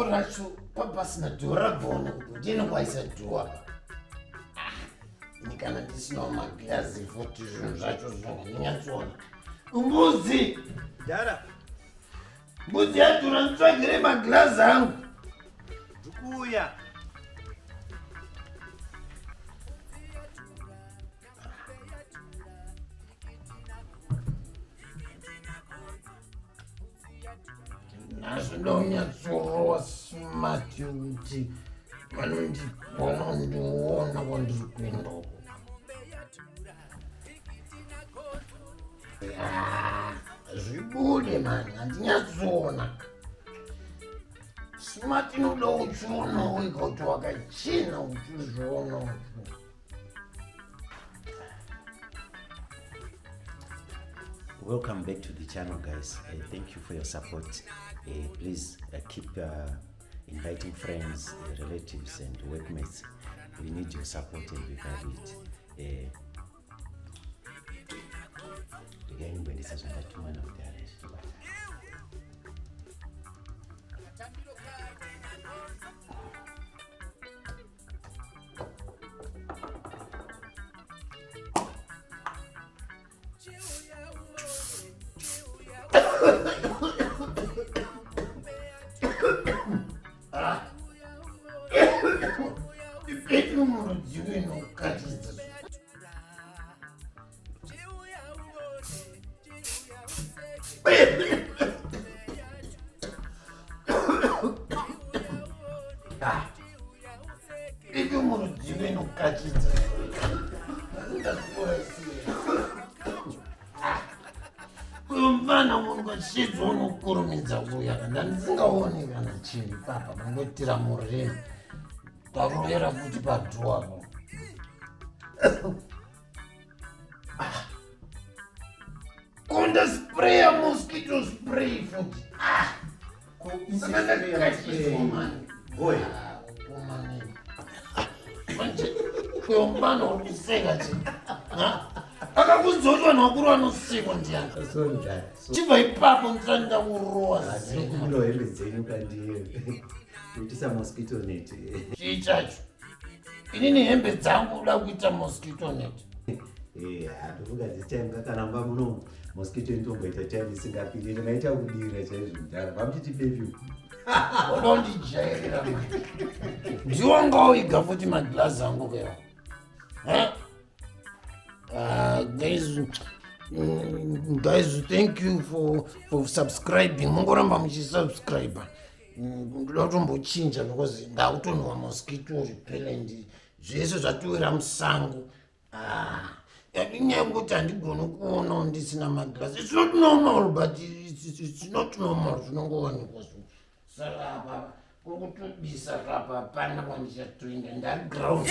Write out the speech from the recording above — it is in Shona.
racho papasina dhora bvona kuti inokwaisa dhuwa ini kana ndisinawo magirazi futi zvinhu zvacho zvinonyatsoona. Mbuzi Dara, mbudzi yadhura nditsvagire magirazi angu. ndikuuya. Nazvo ndonyatsorova smart yokuti vanondiona kwandiri kuenda uko. Zvibude mani, handinyatsoona. Smart inoda uchiona wega kuti wakachena uchizviona ucho. Welcome back to the channel, guys. Thank you for your support. Please keep inviting friends, relatives and workmates. We need your support and we value it. Again, when this is not too much of that. Mfana munhu kashidzi unokurumidza kuuya kana ndisingaoni kana chinhu papa mangotira murimi tarovera futi padhuwapo. Kunda spraya mosquito spray futi. Boy, manje mfana uriseka chi akakudzotwa nakuru vanosikwa ndiani chibva ipapo nditanda kurowa zinohembedzeni kuitisa mosquito net. chii chacho inini hembe dzangu uda kuita mosquito net. Hatovuga time kakanamba muno mosquito intomboita time isingapindi maita kudira chaizvo mudhara vamuchiti perfume. Oda undijairira ndiwangawo iga futi magirazi angu kewa. Guys, thank you for subscribing. Mungoramba muchisubscribe. Ndoda kutombochinja because ndakutonhwa mosquito repellent zvese zvatiwira musango. Inyaya yekuti handigoni kuona ndisina magirazi. It's not normal, but it's not normal. Zvinongowanikwa saka apa kurikutobisa apa hapana kwandichatrinda ndaground.